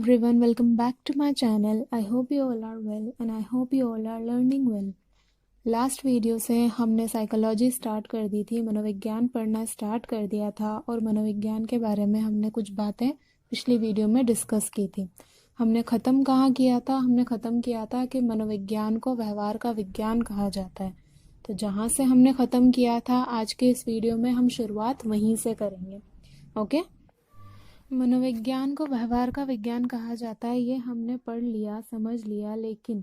everyone, welcome back to my channel. I hope you all are well and I hope you all are learning well. Last video से हमने psychology start कर दी थी, मनोविज्ञान पढ़ना start कर दिया था और मनोविज्ञान के बारे में हमने कुछ बातें पिछली वीडियो में डिस्कस की थी। हमने ख़त्म कहाँ किया था? हमने ख़त्म किया था कि मनोविज्ञान को व्यवहार का विज्ञान कहा जाता है। तो जहाँ से हमने ख़त्म किया था आज के इस वीडियो में हम शुरुआत वहीं से करेंगे। ओके, मनोविज्ञान को व्यवहार का विज्ञान कहा जाता है, ये हमने पढ़ लिया, समझ लिया, लेकिन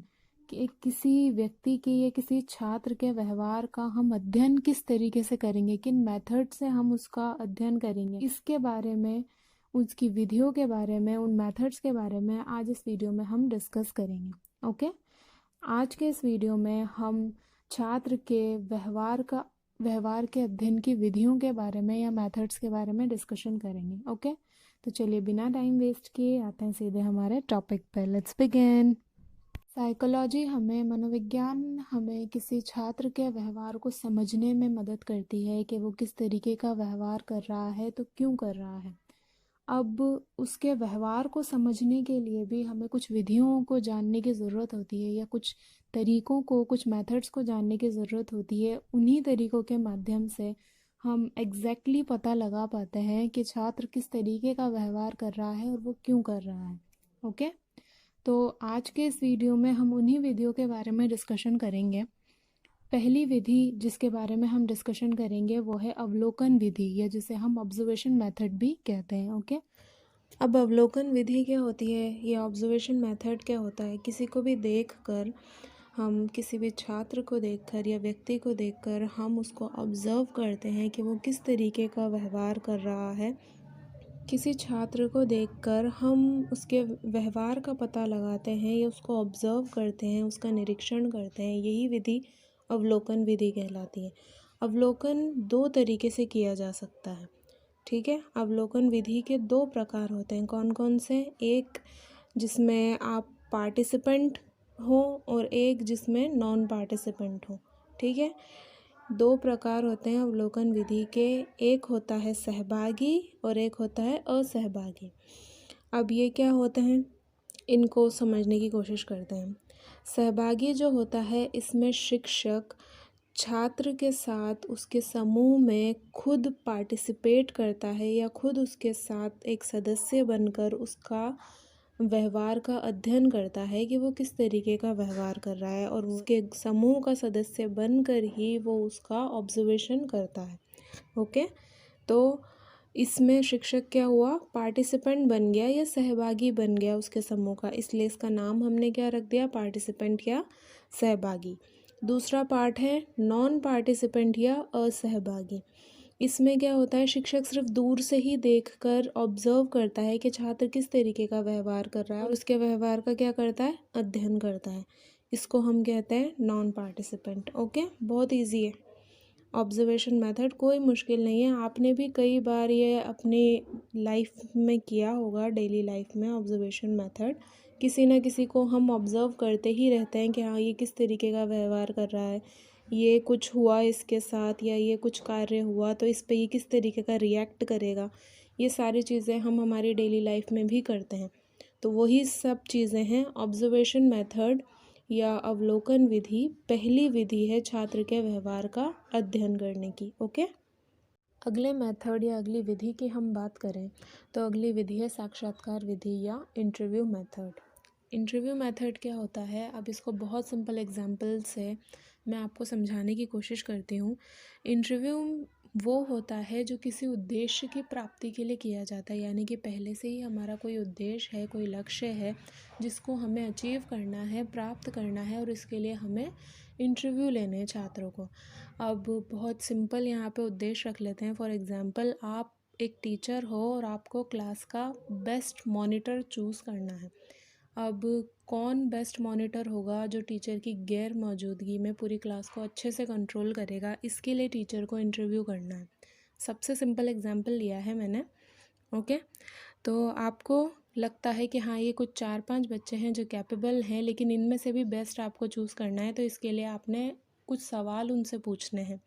कि किसी व्यक्ति की या किसी छात्र के व्यवहार का हम अध्ययन किस तरीके से करेंगे, किन मेथड से हम उसका अध्ययन करेंगे, इसके बारे में, उसकी विधियों के बारे में, उन मेथड्स के बारे में आज इस वीडियो में हम डिस्कस करेंगे। ओके, आज के इस वीडियो में हम छात्र के व्यवहार के अध्ययन की विधियों के बारे में या मेथड्स के बारे में डिस्कशन करेंगे। ओके, तो चलिए बिना टाइम वेस्ट किए आते हैं सीधे हमारे टॉपिक पर। Let's begin. साइकोलॉजी मनोविज्ञान हमें किसी छात्र के व्यवहार को समझने में मदद करती है कि वो किस तरीके का व्यवहार कर रहा है, तो क्यों कर रहा है। अब उसके व्यवहार को समझने के लिए भी हमें कुछ विधियों को जानने की ज़रूरत होती है या कुछ तरीकों को, कुछ मेथड्स को जानने की ज़रूरत होती है। उन्हीं तरीकों के माध्यम से हम एग्जैक्टली पता लगा पाते हैं कि छात्र किस तरीके का व्यवहार कर रहा है और वो क्यों कर रहा है। ओके, तो आज के इस वीडियो में हम उन्हीं विधियों के बारे में डिस्कशन करेंगे। पहली विधि जिसके बारे में हम डिस्कशन करेंगे वो है अवलोकन विधि, या जिसे हम ऑब्जर्वेशन मेथड भी कहते हैं। ओके, अब अवलोकन विधि क्या होती है या ऑब्जर्वेशन मेथड क्या होता है? किसी को भी देखकर, हम किसी भी छात्र को देखकर या व्यक्ति को देखकर हम उसको ऑब्ज़र्व करते हैं कि वो किस तरीके का व्यवहार कर रहा है। किसी छात्र को देखकर हम उसके व्यवहार का पता लगाते हैं या उसको ऑब्ज़र्व करते हैं, उसका निरीक्षण करते हैं। यही विधि अवलोकन विधि कहलाती है। अवलोकन दो तरीके से किया जा सकता है, ठीक है। अवलोकन विधि के दो प्रकार होते हैं। कौन कौन से? एक जिसमें आप पार्टिसिपेंट हो और एक जिसमें नॉन पार्टिसिपेंट हो, ठीक है। दो प्रकार होते हैं अवलोकन विधि के, एक होता है सहभागी और एक होता है असहभागी। अब ये क्या होते हैं, इनको समझने की कोशिश करते हैं। सहभागी जो होता है, इसमें शिक्षक छात्र के साथ उसके समूह में खुद पार्टिसिपेट करता है या खुद उसके साथ एक सदस्य बनकर उसका व्यवहार का अध्ययन करता है कि वो किस तरीके का व्यवहार कर रहा है, और उसके समूह का सदस्य बनकर ही वो उसका ऑब्जर्वेशन करता है। ओके, तो इसमें शिक्षक क्या हुआ, पार्टिसिपेंट बन गया या सहभागी बन गया उसके समूह का, इसलिए इसका नाम हमने क्या रख दिया, पार्टिसिपेंट या सहभागी। दूसरा पार्ट है नॉन पार्टिसिपेंट या असहभागी। इसमें क्या होता है, शिक्षक सिर्फ दूर से ही देखकर ऑब्जर्व करता है कि छात्र किस तरीके का व्यवहार कर रहा है और उसके व्यवहार का क्या करता है, अध्ययन करता है। इसको हम कहते हैं नॉन पार्टिसिपेंट। ओके, बहुत इजी है ऑब्जर्वेशन मेथड, कोई मुश्किल नहीं है। आपने भी कई बार ये अपनी लाइफ में किया होगा, डेली लाइफ में ऑब्जर्वेशन मेथड। किसी न किसी को हम ऑब्ज़र्व करते ही रहते हैं कि हाँ ये किस तरीके का व्यवहार कर रहा है, ये कुछ हुआ इसके साथ या ये कुछ कार्य हुआ तो इस पे ये किस तरीके का रिएक्ट करेगा। ये सारी चीज़ें हम हमारी डेली लाइफ में भी करते हैं। तो वही सब चीज़ें हैं ऑब्जर्वेशन मेथड या अवलोकन विधि। पहली विधि है छात्र के व्यवहार का अध्ययन करने की। ओके, अगले मेथड या अगली विधि की हम बात करें तो अगली विधि है साक्षात्कार विधि या इंटरव्यू मेथड। इंटरव्यू मेथड क्या होता है, अब इसको बहुत सिंपल एग्जांपल से मैं आपको समझाने की कोशिश करती हूँ। इंटरव्यू वो होता है जो किसी उद्देश्य की प्राप्ति के लिए किया जाता है, यानी कि पहले से ही हमारा कोई उद्देश्य है, कोई लक्ष्य है जिसको हमें अचीव करना है, प्राप्त करना है, और इसके लिए हमें इंटरव्यू लेने हैं छात्रों को। अब बहुत सिंपल यहाँ पे उद्देश्य रख लेते हैं। फॉर एग्ज़ाम्पल, आप एक टीचर हो और आपको क्लास का बेस्ट मॉनिटर चूज़ करना है। अब कौन बेस्ट मॉनिटर होगा जो टीचर की गैर मौजूदगी में पूरी क्लास को अच्छे से कंट्रोल करेगा, इसके लिए टीचर को इंटरव्यू करना है। सबसे सिंपल एग्जांपल लिया है मैंने। ओके, तो आपको लगता है कि हाँ ये कुछ 4-5 बच्चे हैं जो कैपेबल हैं, लेकिन इनमें से भी बेस्ट आपको चूज़ करना है, तो इसके लिए आपने कुछ सवाल उनसे पूछने हैं,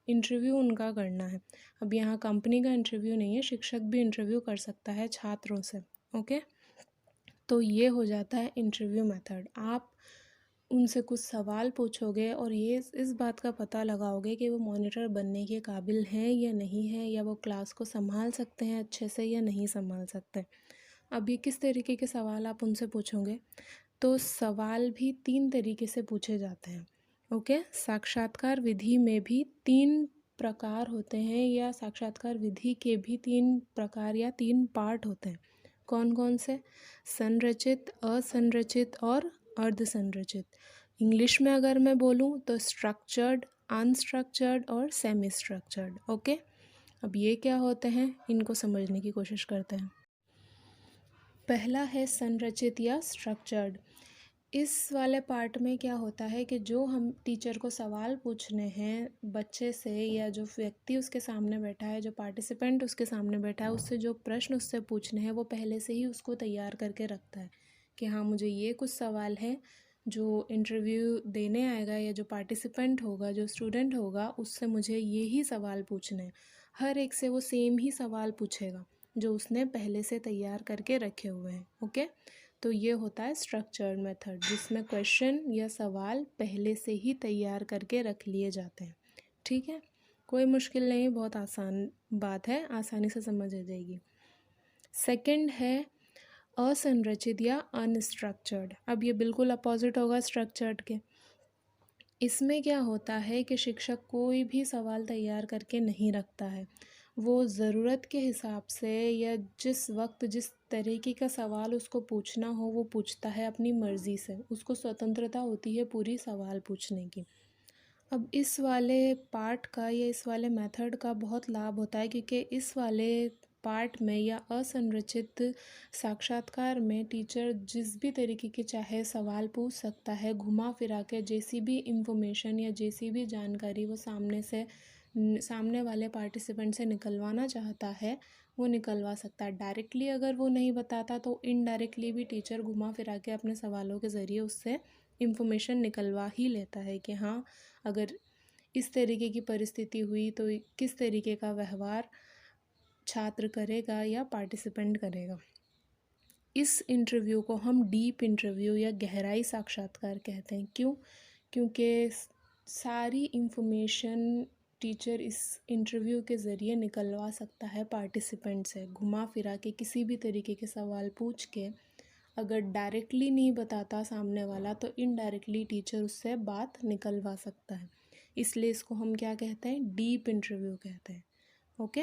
इंटरव्यू उनका करना है। अब यहाँ कंपनी का इंटरव्यू नहीं है, शिक्षक भी इंटरव्यू कर सकता है छात्रों से। ओके, तो ये हो जाता है इंटरव्यू मेथड। आप उनसे कुछ सवाल पूछोगे और ये इस बात का पता लगाओगे कि वो मॉनिटर बनने के काबिल हैं या नहीं हैं, या वो क्लास को संभाल सकते हैं अच्छे से या नहीं संभाल सकते। अब ये किस तरीके के सवाल आप उनसे पूछोगे? तो सवाल भी 3 तरीके से पूछे जाते हैं। ओके, साक्षात्कार विधि में भी 3 प्रकार होते हैं, या साक्षात्कार विधि के भी 3 प्रकार या 3 पार्ट होते हैं। कौन कौन से? संरचित, असंरचित और अर्धसंरचित। इंग्लिश में अगर मैं बोलूँ तो स्ट्रक्चर्ड, अनस्ट्रक्चर्ड और सेमी स्ट्रक्चर्ड। ओके, अब ये क्या होते हैं, इनको समझने की कोशिश करते हैं। पहला है संरचित या स्ट्रक्चर्ड। इस वाले पार्ट में क्या होता है कि जो हम टीचर को सवाल पूछने हैं बच्चे से, या जो व्यक्ति उसके सामने बैठा है, जो पार्टिसिपेंट उसके सामने बैठा है, उससे जो प्रश्न उससे पूछने हैं वो पहले से ही उसको तैयार करके रखता है कि हाँ, मुझे ये कुछ सवाल है। जो इंटरव्यू देने आएगा या जो पार्टिसिपेंट होगा, जो स्टूडेंट होगा, उससे मुझे ये ही सवाल पूछने हैं। हर एक से वो सेम ही सवाल पूछेगा जो उसने पहले से तैयार करके रखे हुए हैं। ओके, तो ये होता है स्ट्रक्चर्ड मेथड, जिसमें क्वेश्चन या सवाल पहले से ही तैयार करके रख लिए जाते हैं। ठीक है, कोई मुश्किल नहीं, बहुत आसान बात है, आसानी से समझ आ जाएगी। सेकंड है असंरचित या अनस्ट्रक्चर्ड। अब ये बिल्कुल अपोजिट होगा स्ट्रक्चर्ड के। इसमें क्या होता है कि शिक्षक कोई भी सवाल तैयार करके नहीं रखता है। वो ज़रूरत के हिसाब से या जिस वक्त जिस तरीके का सवाल उसको पूछना हो वो पूछता है अपनी मर्ज़ी से। उसको स्वतंत्रता होती है पूरी सवाल पूछने की। अब इस वाले पार्ट का या इस वाले मेथड का बहुत लाभ होता है, क्योंकि इस वाले पार्ट में या असंरचित साक्षात्कार में टीचर जिस भी तरीके के चाहे सवाल पूछ सकता है, घुमा फिरा के जैसी भी इंफॉर्मेशन या जैसी भी जानकारी वो सामने वाले पार्टिसिपेंट से निकलवाना चाहता है वो निकलवा सकता है। डायरेक्टली अगर वो नहीं बताता तो इनडायरेक्टली भी टीचर घुमा फिरा के अपने सवालों के ज़रिए उससे इंफॉर्मेशन निकलवा ही लेता है कि हाँ, अगर इस तरीके की परिस्थिति हुई तो किस तरीके का व्यवहार छात्र करेगा या पार्टिसिपेंट करेगा। इस इंटरव्यू को हम डीप इंटरव्यू या गहराई साक्षात्कार कहते हैं। क्यों? क्योंकि सारी इंफॉर्मेशन टीचर इस इंटरव्यू के ज़रिए निकलवा सकता है पार्टिसिपेंट से, घुमा फिरा के किसी भी तरीके के सवाल पूछ के। अगर डायरेक्टली नहीं बताता सामने वाला तो इनडायरेक्टली टीचर उससे बात निकलवा सकता है। इसलिए इसको हम क्या कहते हैं? डीप इंटरव्यू कहते हैं। ओके,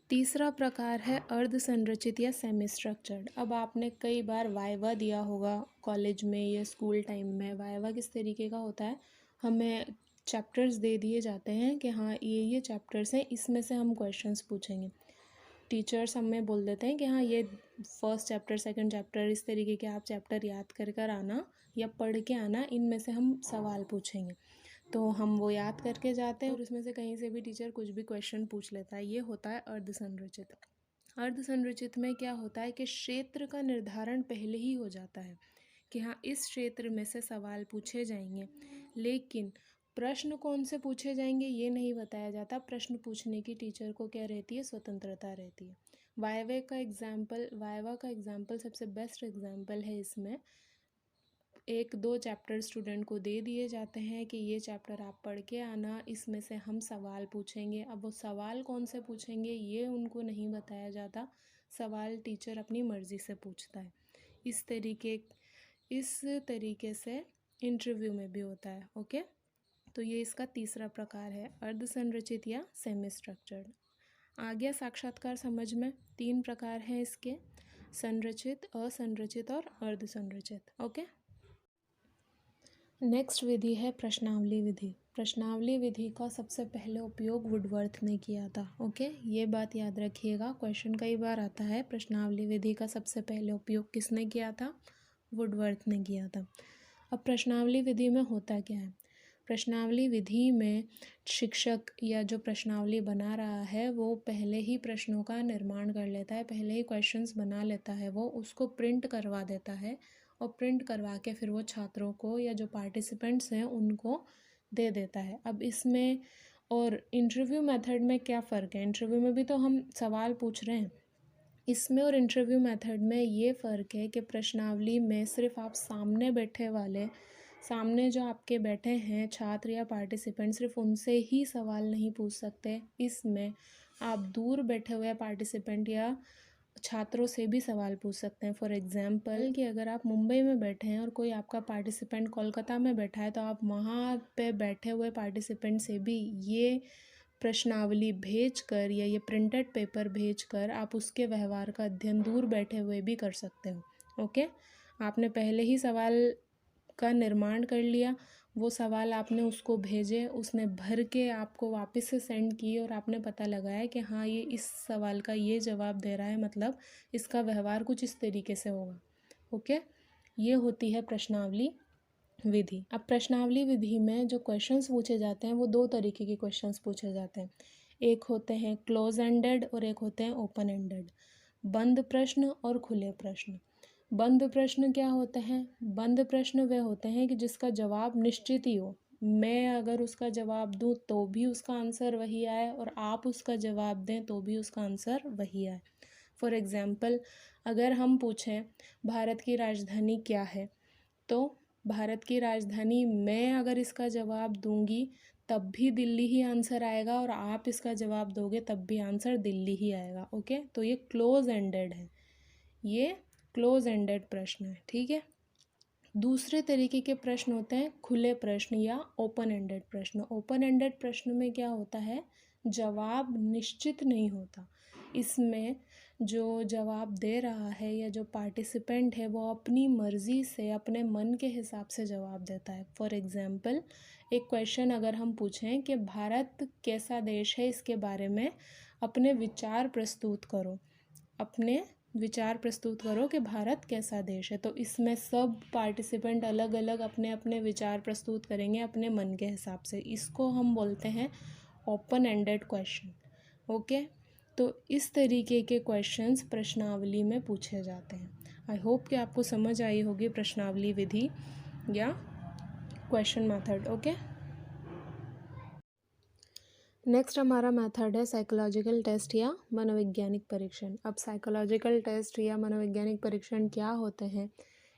तीसरा प्रकार है अर्धसंरचित या सेमी स्ट्रक्चर्ड। अब आपने कई बार वाइवा दिया होगा कॉलेज में या स्कूल टाइम में। वाइवा किस तरीके का होता है? हमें चैप्टर्स दे दिए जाते हैं कि हाँ, ये चैप्टर्स हैं, इसमें से हम क्वेश्चंस पूछेंगे। टीचर्स हमें बोल देते हैं कि हाँ, ये फर्स्ट चैप्टर, सेकंड चैप्टर, इस तरीके के आप चैप्टर याद कर आना या पढ़ के आना, इनमें से हम सवाल पूछेंगे। तो हम वो याद करके जाते हैं और उसमें से कहीं से भी टीचर कुछ भी क्वेश्चन पूछ लेता है। ये होता है अर्धसंरचित। अर्धसंरचित में क्या होता है कि क्षेत्र का निर्धारण पहले ही हो जाता है कि हाँ, इस क्षेत्र में से सवाल पूछे जाएंगे, लेकिन प्रश्न कौन से पूछे जाएंगे ये नहीं बताया जाता। प्रश्न पूछने की टीचर को क्या रहती है? स्वतंत्रता रहती है। वाइवा का एग्जाम्पल सबसे बेस्ट एग्जाम्पल है। इसमें 1-2 चैप्टर स्टूडेंट को दे दिए जाते हैं कि ये चैप्टर आप पढ़ के आना, इसमें से हम सवाल पूछेंगे। अब वो सवाल कौन से पूछेंगे ये उनको नहीं बताया जाता। सवाल टीचर अपनी मर्ज़ी से पूछता है। इस तरीके से इंटरव्यू में भी होता है। ओके, तो ये इसका तीसरा प्रकार है, अर्धसंरचित या सेमी स्ट्रक्चर्ड। आ गया साक्षात्कार समझ में? 3 प्रकार हैं इसके, संरचित, असंरचित और अर्धसंरचित। ओके, नेक्स्ट विधि है प्रश्नावली विधि। प्रश्नावली विधि का सबसे पहले उपयोग वुडवर्थ ने किया था। ओके, ये बात याद रखिएगा, क्वेश्चन कई बार आता है। प्रश्नावली विधि का सबसे पहले उपयोग किसने किया था? वुडवर्थ ने किया था। अब प्रश्नावली विधि में होता क्या है? प्रश्नावली विधि में शिक्षक या जो प्रश्नावली बना रहा है वो पहले ही प्रश्नों का निर्माण कर लेता है, पहले ही क्वेश्चंस बना लेता है, वो उसको प्रिंट करवा देता है और प्रिंट करवा के फिर वो छात्रों को या जो पार्टिसिपेंट्स हैं उनको दे देता है। अब इसमें और इंटरव्यू मेथड में क्या फ़र्क है? इंटरव्यू में भी तो हम सवाल पूछ रहे हैं, इसमें और इंटरव्यू मेथड में ये फ़र्क है कि प्रश्नावली में सिर्फ आप सामने जो आपके बैठे हैं छात्र या पार्टिसिपेंट, सिर्फ उनसे ही सवाल नहीं पूछ सकते। इसमें आप दूर बैठे हुए पार्टिसिपेंट या छात्रों से भी सवाल पूछ सकते हैं। फॉर एग्जांपल कि अगर आप मुंबई में बैठे हैं और कोई आपका पार्टिसिपेंट कोलकाता में बैठा है, तो आप वहाँ पे बैठे हुए पार्टिसिपेंट से भी ये प्रश्नावली भेजकर या ये प्रिंटेड पेपर भेजकर आप उसके व्यवहार का अध्ययन दूर बैठे हुए भी कर सकते हो। ओके, आपने पहले ही सवाल का निर्माण कर लिया, वो सवाल आपने उसको भेजे, उसने भर के आपको वापस से सेंड किए और आपने पता लगाया कि हाँ ये इस सवाल का ये जवाब दे रहा है, मतलब इसका व्यवहार कुछ इस तरीके से होगा। ओके, ये होती है प्रश्नावली विधि। अब प्रश्नावली विधि में जो क्वेश्चंस पूछे जाते हैं वो दो तरीके के क्वेश्चंस पूछे जाते हैं। एक होते हैं क्लोज एंडेड और एक होते हैं ओपन एंडेड। बंद प्रश्न और खुले प्रश्न। बंद प्रश्न क्या होते हैं? बंद प्रश्न वे होते हैं कि जिसका जवाब निश्चित ही हो, मैं अगर उसका जवाब दूं तो भी उसका आंसर वही आए और आप उसका जवाब दें तो भी उसका आंसर वही आए। फॉर एग्ज़ाम्पल, अगर हम पूछें भारत की राजधानी क्या है, तो भारत की राजधानी मैं अगर इसका जवाब दूंगी तब भी दिल्ली ही आंसर आएगा और आप इसका जवाब दोगे तब भी आंसर दिल्ली ही आएगा। ओके, तो ये क्लोज एंडेड है, ये क्लोज एंडेड प्रश्न है। ठीक है, दूसरे तरीके के प्रश्न होते हैं खुले प्रश्न या ओपन एंडेड प्रश्न। ओपन एंडेड प्रश्न में क्या होता है, जवाब निश्चित नहीं होता। इसमें जो जवाब दे रहा है या जो पार्टिसिपेंट है वो अपनी मर्ज़ी से अपने मन के हिसाब से जवाब देता है। फॉर एग्ज़ाम्पल, एक क्वेश्चन अगर हम पूछें कि भारत कैसा देश है, इसके बारे में अपने विचार प्रस्तुत करो, अपने विचार प्रस्तुत करो कि भारत कैसा देश है, तो इसमें सब पार्टिसिपेंट अलग अलग अपने अपने विचार प्रस्तुत करेंगे अपने मन के हिसाब से। इसको हम बोलते हैं ओपन एंडेड क्वेश्चन। ओके, तो इस तरीके के क्वेश्चंस प्रश्नावली में पूछे जाते हैं। आई होप कि आपको समझ आई होगी प्रश्नावली विधि या क्वेश्चन मेथड। ओके, नेक्स्ट हमारा मेथड है साइकोलॉजिकल टेस्ट या मनोवैज्ञानिक परीक्षण। अब साइकोलॉजिकल टेस्ट या मनोवैज्ञानिक परीक्षण क्या होते हैं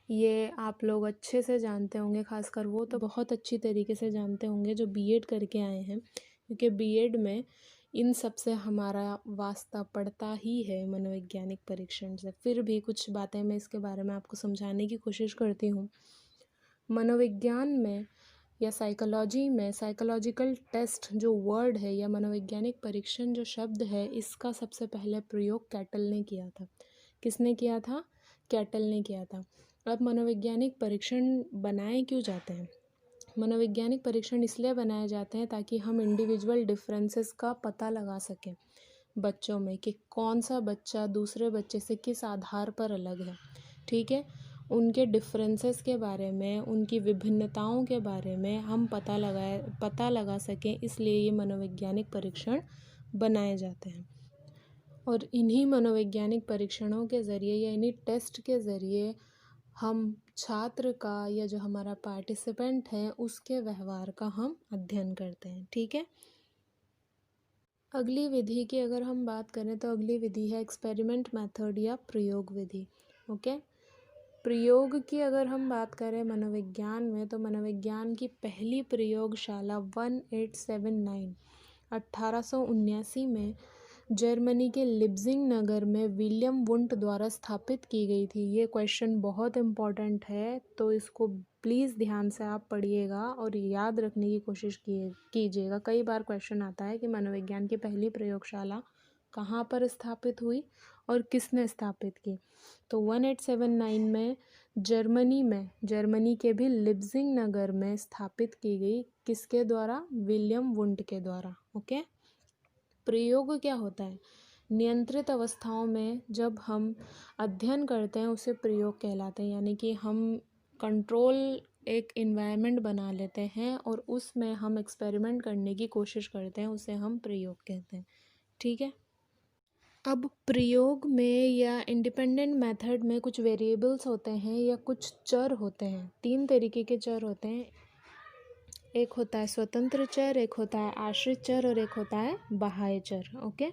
ये आप लोग अच्छे से जानते होंगे, खासकर वो तो बहुत अच्छी तरीके से जानते होंगे जो बीएड करके आए हैं, क्योंकि बीएड में इन सब से हमारा वास्ता पड़ता ही है मनोवैज्ञानिक परीक्षण से। फिर भी कुछ बातें मैं इसके बारे में आपको समझाने की कोशिश करती हूँ। मनोविज्ञान में या साइकोलॉजी में साइकोलॉजिकल टेस्ट जो वर्ड है या मनोवैज्ञानिक परीक्षण जो शब्द है, इसका सबसे पहले प्रयोग कैटल ने किया था। किसने किया था? कैटल ने किया था। अब मनोवैज्ञानिक परीक्षण बनाए क्यों जाते हैं? मनोवैज्ञानिक परीक्षण इसलिए बनाए जाते हैं ताकि हम इंडिविजुअल डिफरेंसेस का पता लगा सकें बच्चों में, कि कौन सा बच्चा दूसरे बच्चे से किस आधार पर अलग है। ठीक है, उनके डिफरेंसेस के बारे में, उनकी विभिन्नताओं के बारे में हम पता लगा सकें, इसलिए ये मनोवैज्ञानिक परीक्षण बनाए जाते हैं। और इन्हीं मनोवैज्ञानिक परीक्षणों के ज़रिए या इन्हीं टेस्ट के ज़रिए हम छात्र का या जो हमारा पार्टिसिपेंट है उसके व्यवहार का हम अध्ययन करते हैं। ठीक है, अगली विधि की अगर हम बात करें तो अगली विधि है एक्सपेरिमेंट मेथड या प्रयोग विधि। ओके, प्रयोग की अगर हम बात करें मनोविज्ञान में, तो मनोविज्ञान की पहली प्रयोगशाला 1879 1879 में जर्मनी के लिप्जिंग नगर में विलियम वुंट द्वारा स्थापित की गई थी। ये क्वेश्चन बहुत इम्पॉर्टेंट है, तो इसको प्लीज़ ध्यान से आप पढ़िएगा और याद रखने की कोशिश कीजिएगा। कई बार क्वेश्चन आता है कि मनोविज्ञान की पहली प्रयोगशाला कहाँ पर स्थापित हुई और किसने स्थापित की। तो 1879 में जर्मनी के भी लिप्जिंग नगर में स्थापित की गई। किसके द्वारा? विलियम वुंट के द्वारा। ओके, प्रयोग क्या होता है? नियंत्रित अवस्थाओं में जब हम अध्ययन करते हैं उसे प्रयोग कहलाते हैं, यानी कि हम कंट्रोल एक इन्वायरमेंट बना लेते हैं और उसमें हम एक्सपेरिमेंट करने की कोशिश करते हैं, उसे हम प्रयोग कहते हैं। ठीक है, अब प्रयोग में या इंडिपेंडेंट मेथड में कुछ वेरिएबल्स होते हैं या कुछ चर होते हैं। तीन तरीके के चर होते हैं, एक होता है स्वतंत्र चर, एक होता है आश्रित चर और एक होता है बाह्य चर। ओके,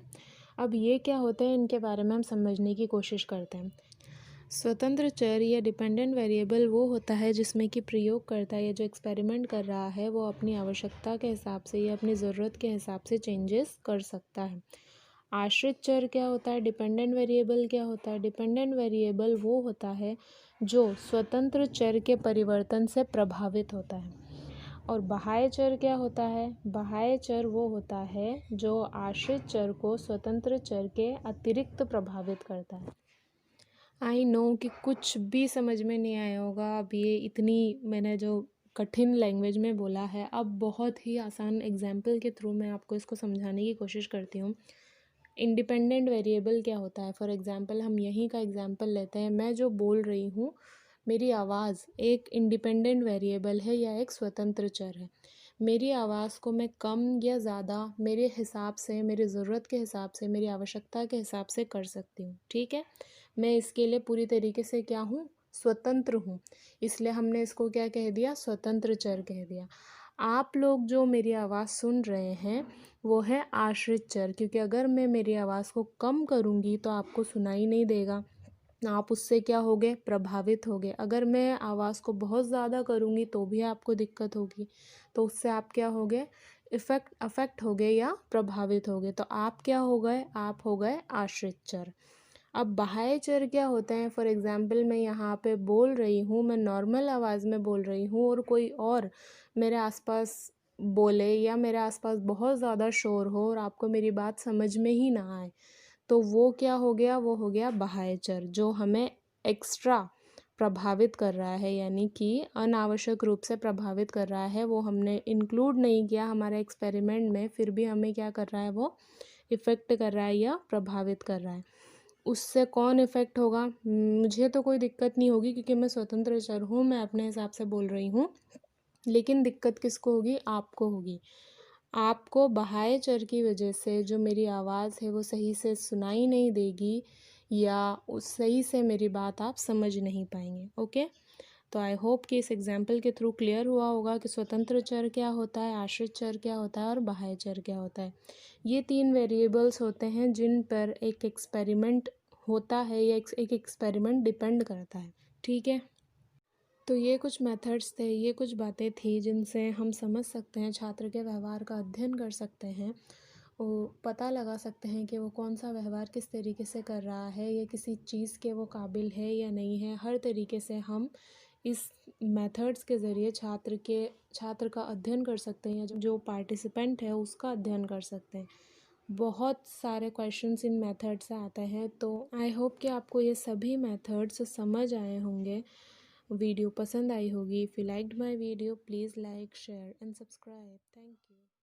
अब ये क्या होते हैं, इनके बारे में हम समझने की कोशिश करते हैं। स्वतंत्र चर या डिपेंडेंट वेरिएबल वो होता है जिसमें कि प्रयोगकर्ता या जो एक्सपेरिमेंट कर रहा है वो अपनी आवश्यकता के हिसाब से या अपनी ज़रूरत के हिसाब से चेंजेस कर सकता है। आश्रित चर क्या होता है, डिपेंडेंट वेरिएबल क्या होता है? डिपेंडेंट वेरिएबल वो होता है जो स्वतंत्र चर के परिवर्तन से प्रभावित होता है। और बाह्य चर क्या होता है? बाह्य चर वो होता है जो आश्रित चर को स्वतंत्र चर के अतिरिक्त प्रभावित करता है। आई नो कि कुछ भी समझ में नहीं आया होगा। अब ये इतनी मैंने जो कठिन लैंग्वेज में बोला है, अब बहुत ही आसान एग्जाम्पल के थ्रू मैं आपको इसको समझाने की कोशिश करती हूँ। इंडिपेंडेंट वेरिएबल क्या होता है? फॉर एग्ज़ाम्पल हम यहीं का एग्ज़ाम्पल लेते हैं। मैं जो बोल रही हूँ, मेरी आवाज़ एक इंडिपेंडेंट वेरिएबल है या एक स्वतंत्र चर है। मेरी आवाज़ को मैं कम या ज़्यादा मेरे हिसाब से, मेरी ज़रूरत के हिसाब से, मेरी आवश्यकता के हिसाब से कर सकती हूँ, ठीक है। मैं इसके लिए पूरी तरीके से क्या हूँ, स्वतंत्र हूँ। इसलिए हमने इसको क्या कह दिया, स्वतंत्र चर कह दिया। आप लोग जो मेरी आवाज़ सुन रहे हैं वो है आश्रित चर, क्योंकि अगर मैं मेरी आवाज़ को कम करूँगी तो आपको सुनाई नहीं देगा, आप उससे क्या हो गए, प्रभावित हो गए। अगर मैं आवाज़ को बहुत ज़्यादा करूँगी तो भी आपको दिक्कत होगी, तो उससे आप क्या हो गए, अफेक्ट हो गए या प्रभावित हो गए। तो आप क्या हो गए, आप हो गए आश्रित चर। अब बाह्य चर क्या होते हैं? फॉर एग्ज़ाम्पल मैं यहाँ पे बोल रही हूँ, मैं नॉर्मल आवाज़ में बोल रही हूँ और कोई और मेरे आसपास बोले या मेरे आसपास बहुत ज़्यादा शोर हो और आपको मेरी बात समझ में ही ना आए, तो वो क्या हो गया, वो हो गया बाह्य चर, जो हमें एक्स्ट्रा प्रभावित कर रहा है, यानी कि अनावश्यक रूप से प्रभावित कर रहा है। वो हमने इंक्लूड नहीं किया हमारे एक्सपेरिमेंट में, फिर भी हमें क्या कर रहा है, वो इफ़ेक्ट कर रहा है या प्रभावित कर रहा है। उससे कौन इफ़ेक्ट होगा? मुझे तो कोई दिक्कत नहीं होगी क्योंकि मैं स्वतंत्र चर हूँ, मैं अपने हिसाब से बोल रही हूँ। लेकिन दिक्कत किसको होगी? आपको होगी। आपको बाह्य चर की वजह से जो मेरी आवाज़ है वो सही से सुनाई नहीं देगी या उस सही से मेरी बात आप समझ नहीं पाएंगे। ओके, तो आई होप कि इस एग्जाम्पल के थ्रू क्लियर हुआ होगा कि स्वतंत्र चर क्या होता है, आश्रित चर क्या होता है और बाह्य चर क्या होता है। ये तीन वेरिएबल्स होते हैं जिन पर एक एक्सपेरिमेंट होता है या एक एक्सपेरिमेंट डिपेंड करता है, ठीक है। तो ये कुछ मेथड्स थे, ये कुछ बातें थी जिनसे हम समझ सकते हैं, छात्र के व्यवहार का अध्ययन कर सकते हैं, वो पता लगा सकते हैं कि वो कौन सा व्यवहार किस तरीके से कर रहा है या किसी चीज़ के वो काबिल है या नहीं है। हर तरीके से हम इस मेथड्स के ज़रिए छात्र का अध्ययन कर सकते हैं या जो पार्टिसिपेंट है उसका अध्ययन कर सकते हैं। बहुत सारे क्वेश्चंस इन मेथड से आते हैं, तो आई होप कि आपको ये सभी मेथड्स समझ आए होंगे, वीडियो पसंद आई होगी। If you liked my video please like, share and subscribe. Thank you.